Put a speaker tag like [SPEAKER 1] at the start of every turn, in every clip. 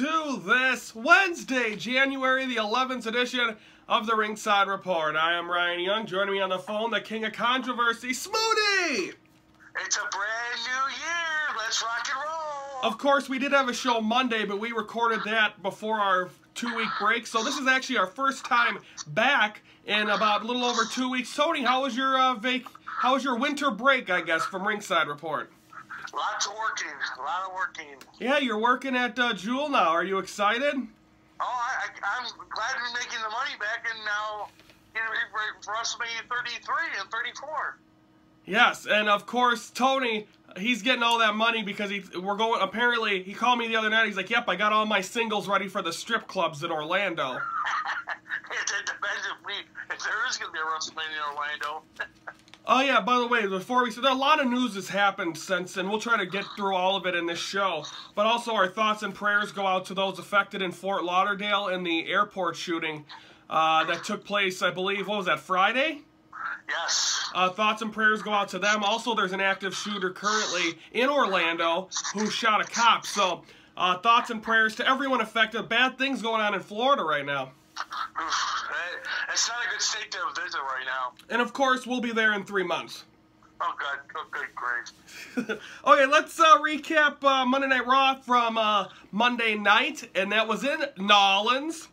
[SPEAKER 1] to this Wednesday, January the 11th edition of the Ringside Report. I am Ryan Young. Joining me on the phone, the king of controversy, Smoody!
[SPEAKER 2] It's a brand new year. Let's rock and roll.
[SPEAKER 1] Of course, we did have a show Monday, but we recorded that before our 2-week break, so this is actually our first time back in about a little over 2 weeks. Tony, how was your winter break, I guess, from Ringside Report?
[SPEAKER 2] Lots of working. A lot of working.
[SPEAKER 1] Yeah, you're working at Jewel now. Are you excited?
[SPEAKER 2] Oh, I'm glad we're making the money back and now getting ready for WrestleMania 33 and 34.
[SPEAKER 1] Yes, and of course, Tony, he's getting all that money because apparently, he called me the other night, he's like, yep, I got all my singles ready for the strip clubs in Orlando.
[SPEAKER 2] It depends if there is going to be a WrestleMania in Orlando.
[SPEAKER 1] Oh yeah, by the way, before we said, a lot of news has happened since, and we'll try to get through all of it in this show. But also our thoughts and prayers go out to those affected in Fort Lauderdale in the airport shooting that took place, I believe, what was that, Friday?
[SPEAKER 2] Yes.
[SPEAKER 1] Thoughts and prayers go out to them. Also, there's an active shooter currently in Orlando who shot a cop. So, thoughts and prayers to everyone affected. Bad things going on in Florida right now.
[SPEAKER 2] It's not a good state to visit right now.
[SPEAKER 1] And of course, we'll be there in 3 months.
[SPEAKER 2] Oh, good. Oh, good. Great.
[SPEAKER 1] Okay, let's recap Monday Night Raw from Monday night, and that was in Nolans.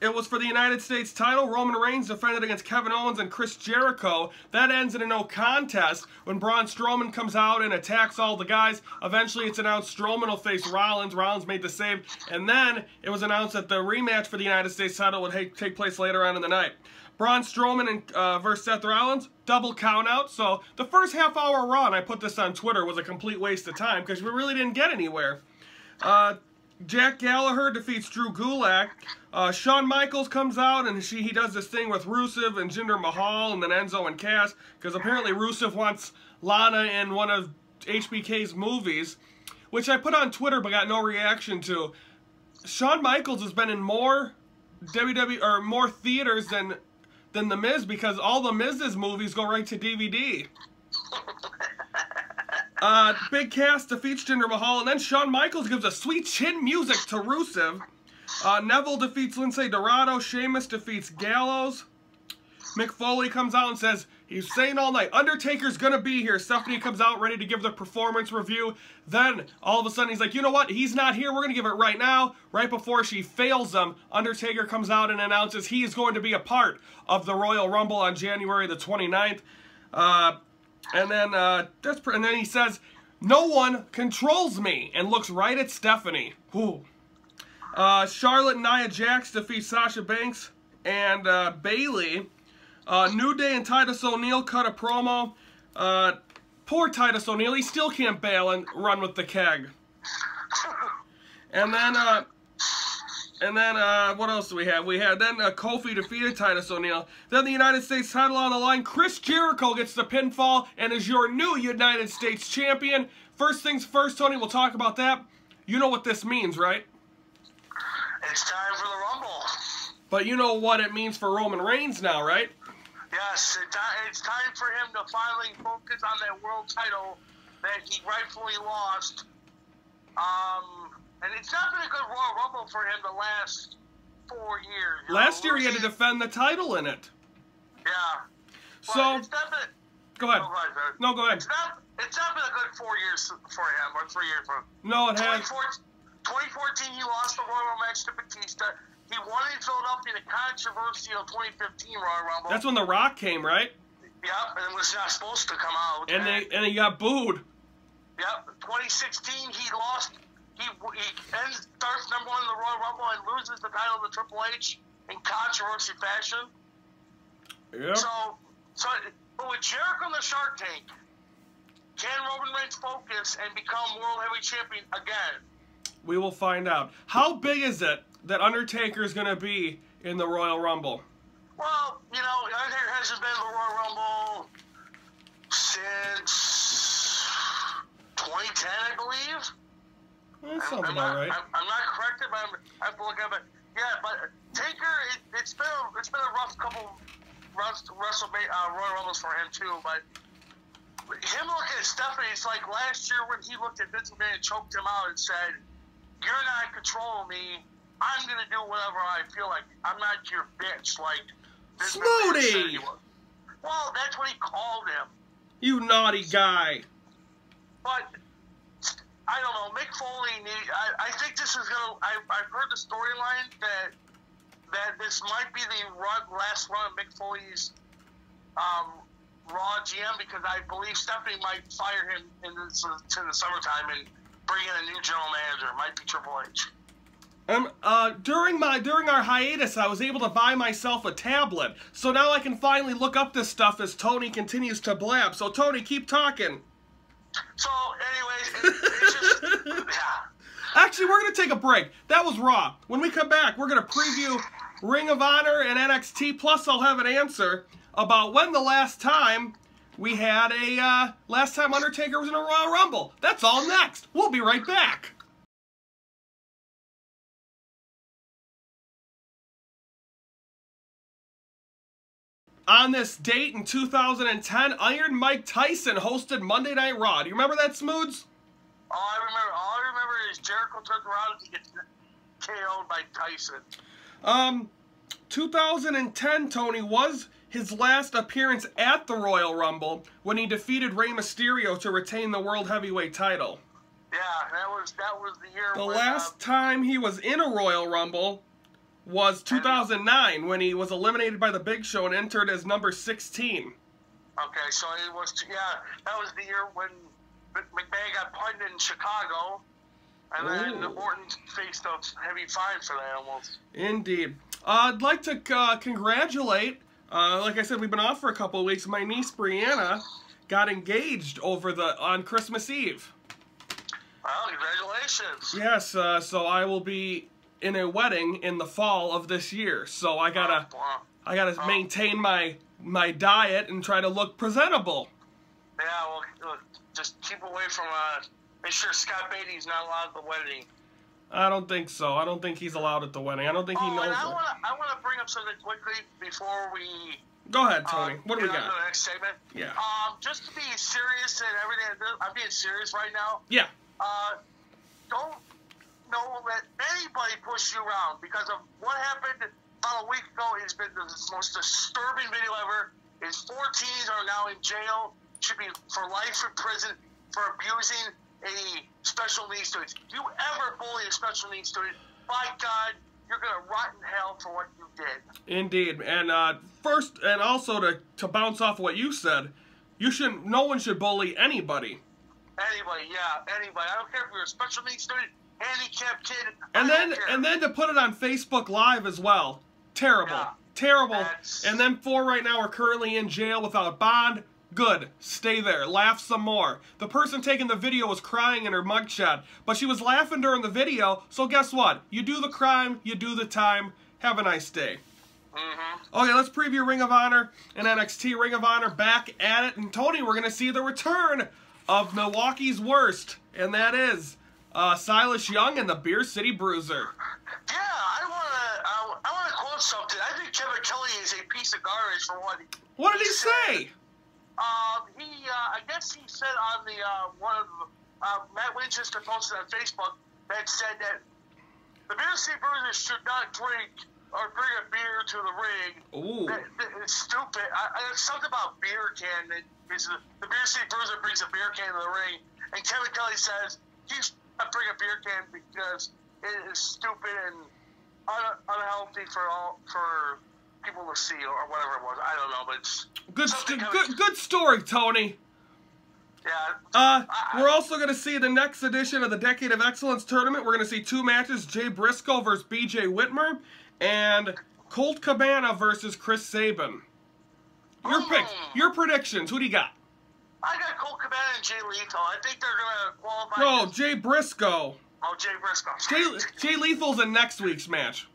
[SPEAKER 1] It was for the United States title. Roman Reigns defended against Kevin Owens and Chris Jericho. That ends in a no contest when Braun Strowman comes out and attacks all the guys. Eventually, it's announced Strowman will face Rollins. Rollins made the save. And then it was announced that the rematch for the United States title would take place later on in the night. Braun Strowman versus Seth Rollins, double count out. So the first half-hour Raw, and I put this on Twitter, was a complete waste of time because we really didn't get anywhere. Jack Gallagher defeats Drew Gulak. Shawn Michaels comes out and he does this thing with Rusev and Jinder Mahal and then Enzo and Cass because apparently Rusev wants Lana in one of HBK's movies, which I put on Twitter but got no reaction to. Shawn Michaels has been in more more theaters than The Miz because all The Miz's movies go right to DVD. Big Cass defeats Jinder Mahal, and then Shawn Michaels gives a sweet chin music to Rusev. Neville defeats Lindsay Dorado. Sheamus defeats Gallows. Mick Foley comes out and says, he's saying all night, Undertaker's gonna be here. Stephanie comes out ready to give the performance review. Then, all of a sudden, he's like, you know what? He's not here. We're gonna give it right now. Right before she fails him, Undertaker comes out and announces he is going to be a part of the Royal Rumble on January the 29th. And then he says, no one controls me, and looks right at Stephanie. Ooh. Charlotte and Nia Jax defeat Sasha Banks and Bayley. New Day and Titus O'Neil cut a promo. Poor Titus O'Neil, he still can't bail and run with the keg. And then what else do we have? We had then Kofi defeated Titus O'Neil. Then the United States title on the line. Chris Jericho gets the pinfall and is your new United States champion. First things first, Tony, we'll talk about that. You know what this means, right?
[SPEAKER 2] It's time for the Rumble.
[SPEAKER 1] But you know what it means for Roman Reigns now, right?
[SPEAKER 2] Yes, it's time for him to finally focus on that world title that he rightfully lost. And it's not been a good Royal Rumble for him the last 4 years.
[SPEAKER 1] Last year he had to defend the title in it.
[SPEAKER 2] Yeah.
[SPEAKER 1] So,
[SPEAKER 2] it's not been,
[SPEAKER 1] go ahead. No, go ahead.
[SPEAKER 2] It's not been a good 4 years for him, or 3 years for him.
[SPEAKER 1] No, it has.
[SPEAKER 2] 2014 he lost the Royal match to Batista. He won in Philadelphia the controversial 2015 Royal Rumble.
[SPEAKER 1] That's when The Rock came, right?
[SPEAKER 2] Yep, and it was not supposed to come out.
[SPEAKER 1] And he got booed.
[SPEAKER 2] Yep, 2016 he lost. He starts #1 in the Royal Rumble and loses the title to Triple H in controversy fashion.
[SPEAKER 1] Yep.
[SPEAKER 2] But with Jericho in the Shark Tank, can Roman Reigns focus and become World Heavyweight Champion again?
[SPEAKER 1] We will find out. How big is it that Undertaker is going to be in the Royal Rumble?
[SPEAKER 2] Well, you know, Undertaker hasn't been in the Royal Rumble since 2010, I believe.
[SPEAKER 1] That sounds about right.
[SPEAKER 2] I'm not corrected, but I have to look up it. Yeah, but Taker, it's been a rough couple Royal Rumbles for him too. But him looking at Stephanie, it's like last year when he looked at Vince McMahon and choked him out and said, "You're not in control me. I'm gonna do whatever I feel like. I'm not your bitch, like this
[SPEAKER 1] Smoothie!
[SPEAKER 2] Well, that's what he called him.
[SPEAKER 1] You naughty guy.
[SPEAKER 2] But I don't know. Mick Foley. I think this is gonna. I've heard the storyline that this might be the last run of Mick Foley's Raw GM, because I believe Stephanie might fire him to the summertime and bring in a new general manager. It might be Triple H.
[SPEAKER 1] During our hiatus, I was able to buy myself a tablet, so now I can finally look up this stuff as Tony continues to blab. So Tony, keep talking.
[SPEAKER 2] So, anyways, it's just yeah.
[SPEAKER 1] Actually, we're gonna take a break. That was Raw. When we come back, we're gonna preview Ring of Honor and NXT. Plus, I'll have an answer about when the last time we had last time Undertaker was in a Royal Rumble. That's all next. We'll be right back. On this date in 2010, Iron Mike Tyson hosted Monday Night Raw. Do you remember that, Smoods?
[SPEAKER 2] All I remember is Jericho turned around to get KO'd by Tyson.
[SPEAKER 1] 2010, Tony, was his last appearance at the Royal Rumble when he defeated Rey Mysterio to retain the World Heavyweight title.
[SPEAKER 2] Yeah, that was the year.
[SPEAKER 1] The last time he was in a Royal Rumble was 2009, when he was eliminated by the Big Show and entered as number 16.
[SPEAKER 2] Okay, so it was, that was the year when McMahon got punned in Chicago, and then Orton faced a heavy fine for that almost.
[SPEAKER 1] Indeed. I'd like to congratulate, like I said, we've been off for a couple of weeks. My niece Brianna got engaged on Christmas Eve.
[SPEAKER 2] Well, congratulations.
[SPEAKER 1] Yes, so I will be in a wedding in the fall of this year, so I gotta maintain my diet and try to look presentable.
[SPEAKER 2] Yeah, well, just keep away from make sure Scott Beatty's not allowed at the wedding.
[SPEAKER 1] I don't think so. I don't think he's allowed at the wedding. I don't think he knows.
[SPEAKER 2] And I want to bring up something quickly before we
[SPEAKER 1] go ahead, Tony. What do we got?
[SPEAKER 2] The next segment.
[SPEAKER 1] Yeah.
[SPEAKER 2] Just to be serious and everything. I'm being serious right now.
[SPEAKER 1] Yeah.
[SPEAKER 2] Don't let anybody push you around, because of what happened about a week ago. It's been the most disturbing video ever. His 4 teens are now in jail. Should be for life in prison for abusing a special needs student. If you ever bully a special needs student, by God, you're gonna rot in hell for what you did.
[SPEAKER 1] Indeed. And first, and also to bounce off what you said, no one should bully anybody.
[SPEAKER 2] Anybody, yeah, anybody. I don't care if you're a special needs student, handicapped kid.
[SPEAKER 1] And then to put it on Facebook Live as well. Terrible. Yeah, terrible. And then 4 right now are currently in jail without bond. Good. Stay there. Laugh some more. The person taking the video was crying in her mugshot, but she was laughing during the video, so guess what? You do the crime, you do the time. Have a nice day. Okay, let's preview Ring of Honor and NXT. Ring of Honor back at it. And Tony, we're going to see the return of Milwaukee's worst, and that is Silas Young and the Beer City Bruiser.
[SPEAKER 2] Yeah, I want to quote something. I think Kevin Kelly is a piece of garbage for what he
[SPEAKER 1] What did he say?
[SPEAKER 2] I guess he said on the one of Matt Winchester posted on Facebook that said that the Beer City Bruiser should not drink or bring a beer to the ring.
[SPEAKER 1] Ooh.
[SPEAKER 2] It's stupid. It's something about beer can. The Beer City Bruiser brings a beer can to the ring, and Kevin Kelly says he should not bring a beer can because it is stupid and unhealthy for people to see or whatever it was. I don't know, but it's
[SPEAKER 1] good story, Tony.
[SPEAKER 2] Yeah.
[SPEAKER 1] We're also going to see the next edition of the Decade of Excellence tournament. We're going to see 2 matches: Jay Briscoe versus B.J. Whitmer, and Colt Cabana versus Chris Sabin. Your predictions. Who do you got?
[SPEAKER 2] I got Colt Cabana and Jay Lethal. I think they're going to qualify.
[SPEAKER 1] No, Jay Briscoe.
[SPEAKER 2] Oh, Jay Briscoe.
[SPEAKER 1] Jay Lethal's in next week's match.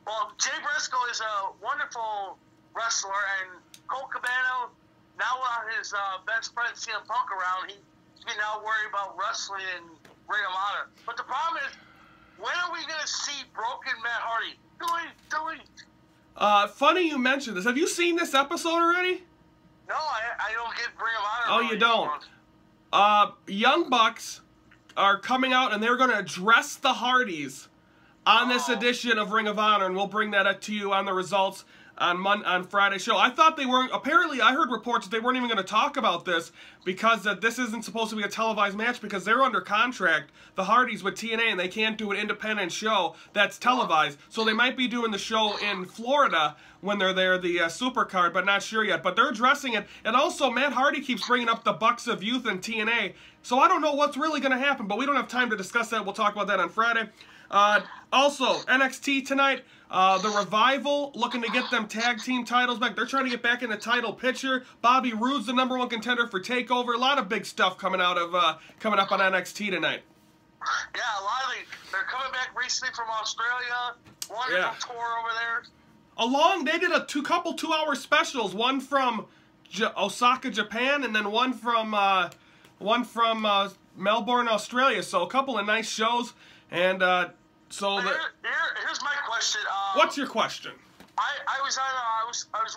[SPEAKER 2] Well, Jay Briscoe is a wonderful wrestler, and Colt Cabana, now with his best friend CM Punk around, he can now worry about wrestling and Ring of Honor. But the problem is, when are we going to see broken Matt Hardy?
[SPEAKER 1] Funny you mentioned this. Have you seen this episode already?
[SPEAKER 2] No, I don't get Ring of Honor.
[SPEAKER 1] Oh, you don't? Young Bucks are coming out, and they're going to address the Hardys on this edition of Ring of Honor, and we'll bring that up to you on the results on Friday's show. I thought they weren't, apparently I heard reports that they weren't even going to talk about this because that this isn't supposed to be a televised match because they're under contract, the Hardys with TNA, and they can't do an independent show that's televised. So they might be doing the show in Florida when they're there, the Supercard, but not sure yet. But they're addressing it. And also, Matt Hardy keeps bringing up the Bucks of Youth and TNA. So I don't know what's really going to happen, but we don't have time to discuss that. We'll talk about that on Friday. Also, NXT tonight, the Revival looking to get them tag team titles back. They're trying to get back in the title picture. Bobby Roode's the #1 contender for TakeOver. A lot of big stuff coming up on NXT tonight.
[SPEAKER 2] Yeah, a lot of they're coming back recently from Australia. Wonderful tour over there.
[SPEAKER 1] They did a couple 2-hour specials. One from Osaka, Japan, and then one from Melbourne, Australia. So a couple of nice shows. And
[SPEAKER 2] here's my question.
[SPEAKER 1] What's your question?
[SPEAKER 2] I was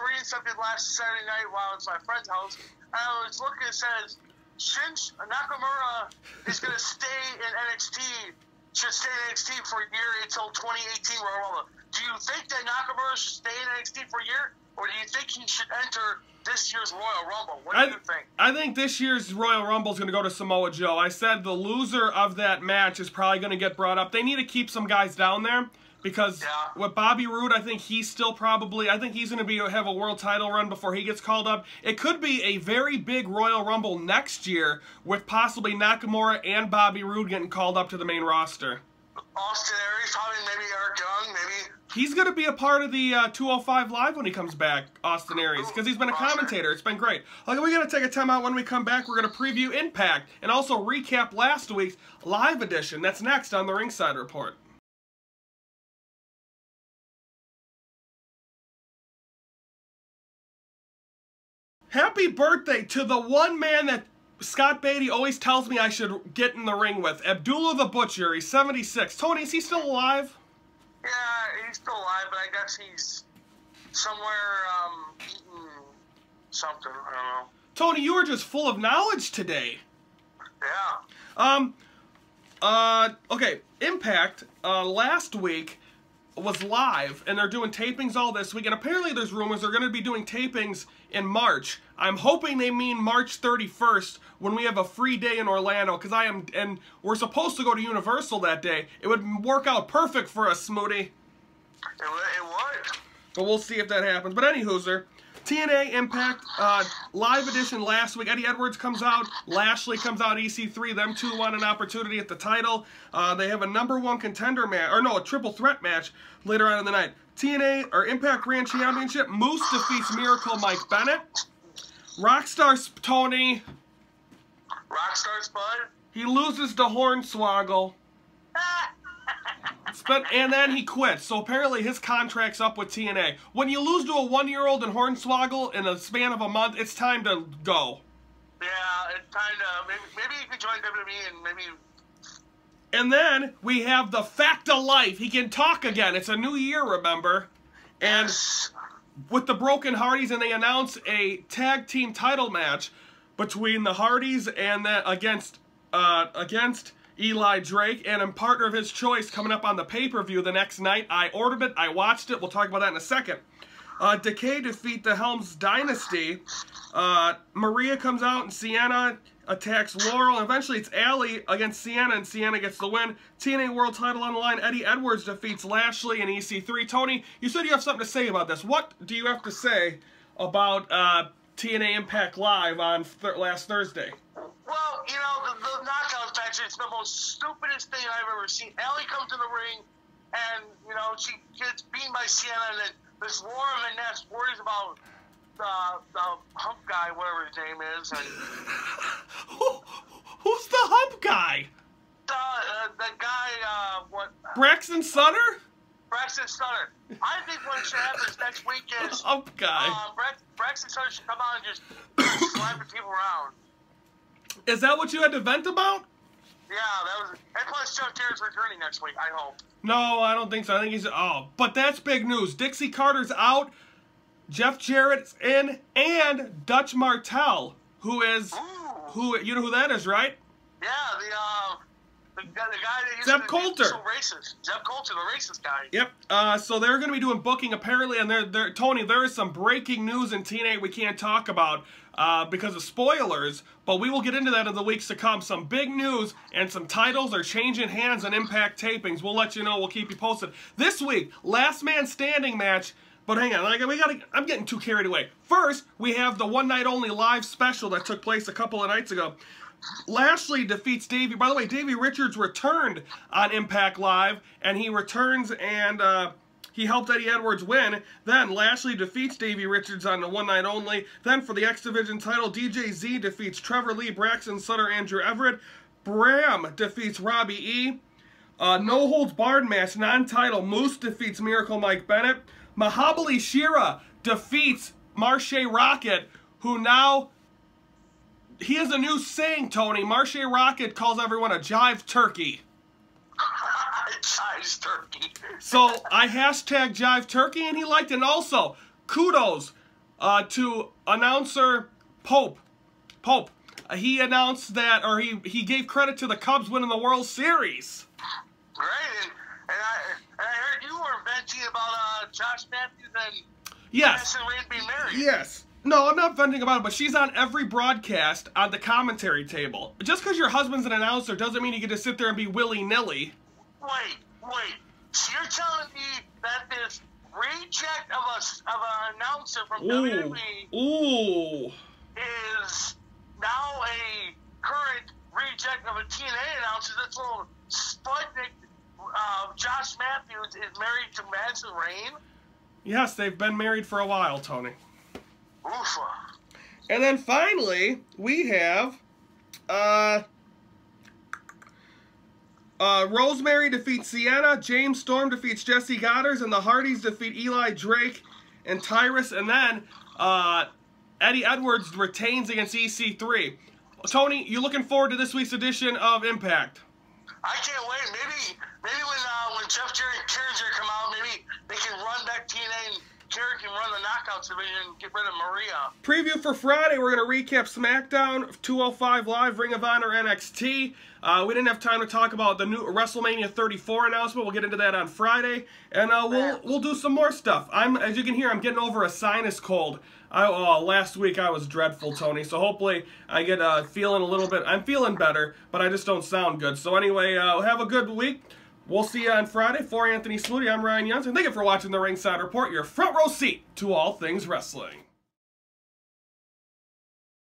[SPEAKER 2] reading something last Saturday night while I was at my friend's house, and I was looking. It says Shinsuke Nakamura is going to stay in NXT. Should stay in NXT for a year until 2018 Royal Rumble. Do you think that Nakamura should stay in NXT for a year, or do you think he should enter this year's Royal Rumble? What do you think?
[SPEAKER 1] I think this year's Royal Rumble is going to go to Samoa Joe. I said the loser of that match is probably going to get brought up. They need to keep some guys down there because with Bobby Roode, I think he's still probably, I think he's going to have a world title run before he gets called up. It could be a very big Royal Rumble next year with possibly Nakamura and Bobby Roode getting called up to the main roster.
[SPEAKER 2] Austin Aries, probably maybe Eric Young, maybe.
[SPEAKER 1] He's going to be a part of the 205 Live when he comes back, Austin Aries, because he's been a commentator. It's been great. Okay, we're going to take a time out. When we come back, we're going to preview Impact and also recap last week's live edition. That's next on the Ringside Report. Happy birthday to the one man that Scott Beatty always tells me I should get in the ring with, Abdullah the Butcher. He's 76. Tony, is he still alive?
[SPEAKER 2] Yeah, he's still alive, but I guess he's somewhere eating something. I don't know.
[SPEAKER 1] Tony, you were just full of knowledge today.
[SPEAKER 2] Yeah.
[SPEAKER 1] Okay, Impact last week was live, and they're doing tapings all this week, and apparently there's rumors they're going to be doing tapings in March. I'm hoping they mean March 31st when we have a free day in Orlando, because and we're supposed to go to Universal that day. It would work out perfect for us, Smooty.
[SPEAKER 2] It would.
[SPEAKER 1] But we'll see if that happens. But anywho, TNA Impact live edition last week. Eddie Edwards comes out. Lashley comes out. EC3. Them two want an opportunity at the title. They have a #1 contender match, or no, a triple threat match later on in the night. TNA or Impact Grand Championship. Moose defeats Miracle Mike Bennett. Rockstar Tony.
[SPEAKER 2] Rockstar Spud.
[SPEAKER 1] He loses to Hornswoggle. And then he quits. So apparently his contract's up with TNA. When you lose to a 1-year-old in Hornswoggle in a span of a month, it's time to go.
[SPEAKER 2] Yeah, it's time to maybe you can join WWE and maybe.
[SPEAKER 1] And then we have the Fact of Life. He can talk again. It's a new year, remember? And with the Broken Hardys, and they announce a tag team title match between the Hardys and then against Eli Drake, and a partner of his choice coming up on the pay-per-view the next night. I ordered it. I watched it. We'll talk about that in a second. Decay defeat the Helms Dynasty. Maria comes out, and Sienna attacks Laurel. And eventually, it's Allie against Sienna, and Sienna gets the win. TNA World Title on the line. Eddie Edwards defeats Lashley and EC3. Tony, you said you have something to say about this. What do you have to say about TNA Impact Live on last Thursday?
[SPEAKER 2] Well, you know, the knockout match is the most stupidest thing I've ever seen. Allie comes in the ring, and, you know, she gets beaten by Sienna, and then this Laura Vaness worries about the hump guy, whatever his name is. And
[SPEAKER 1] who's the hump guy?
[SPEAKER 2] The guy,
[SPEAKER 1] Braxton Sutter?
[SPEAKER 2] Braxton Sutter. I think what should happen next week is
[SPEAKER 1] hump guy.
[SPEAKER 2] Braxton Sutter should come out and just slapping people around.
[SPEAKER 1] Is that what you had to vent about?
[SPEAKER 2] Yeah, that was. And plus, Chuck Jarrett's returning next week, I hope.
[SPEAKER 1] No, I don't think so. I think he's. Oh, but that's big news. Dixie Carter's out. Jeff Jarrett's in, and Dutch Martel, who is.
[SPEAKER 2] Ooh.
[SPEAKER 1] Who you know who that is, right?
[SPEAKER 2] Yeah, The guy that used
[SPEAKER 1] Zeb
[SPEAKER 2] to
[SPEAKER 1] Coulter.
[SPEAKER 2] be so racist. Zeb Coulter, the racist guy.
[SPEAKER 1] Yep. So they're going to be doing booking apparently, and Tony, there is some breaking news in TNA we can't talk about because of spoilers, but we will get into that in the weeks to come. Some big news and some titles are changing hands on Impact tapings. We'll let you know. We'll keep you posted. This week, last man standing match. But hang on, I'm getting too carried away. First, we have the one night only live special that took place a couple of nights ago. Lashley defeats Davey. By the way, Davey Richards returned on Impact Live, and he returns and he helped Eddie Edwards win. Then Lashley defeats Davey Richards on the one night only. Then for the X Division title, DJZ defeats Trevor Lee, Braxton Sutter, Andrew Everett. Bram defeats Robbie E. No holds barred match, non-title. Moose defeats Miracle Mike Bennett. Mahabali Shera defeats Marshe Rocket, who now, he has a new saying, Tony. Marshe Rocket calls everyone a jive turkey.
[SPEAKER 2] Jive turkey.
[SPEAKER 1] So I hashtag jive turkey, and he liked it. And also, kudos to announcer Pope. He announced that, or he gave credit to the Cubs winning the World Series.
[SPEAKER 2] Right, and I heard you were venting about Josh Matthews and
[SPEAKER 1] Yes.
[SPEAKER 2] Madison Rayne being married.
[SPEAKER 1] Yes. No, I'm not venting about it, but she's on every broadcast on the commentary table. Just because your husband's an announcer doesn't mean you get to sit there and be willy-nilly.
[SPEAKER 2] Wait. So you're telling me that this reject of an announcer from WWE is now a current reject of a TNA announcer? This little Sputnik, Josh Matthews, is married to Madison Rayne?
[SPEAKER 1] Yes, they've been married for a while, Tony.
[SPEAKER 2] Oofa.
[SPEAKER 1] And then finally, we have Rosemary defeats Sienna, James Storm defeats Jesse Goddard, and the Hardys defeat Eli Drake and Tyrus. And then Eddie Edwards retains against EC3. Tony, you looking forward to this week's edition of Impact?
[SPEAKER 2] I can't wait. Maybe when Jeff Jarrett and Karen come out, maybe they can run back TNA and Karen can run the Knockouts division and get rid of Maria.
[SPEAKER 1] Preview for Friday, we're going to recap SmackDown, 205 Live, Ring of Honor, NXT. We didn't have time to talk about the new WrestleMania 34 announcement. We'll get into that on Friday. And we'll do some more stuff. As you can hear, I'm getting over a sinus cold. Last week I was dreadful, Tony. So hopefully I get feeling a little bit. I'm feeling better, but I just don't sound good. So anyway, have a good week. We'll see you on Friday. For Anthony Smoody, I'm Ryan Youngson. Thank you for watching the Ringside Report, your front row seat to all things wrestling.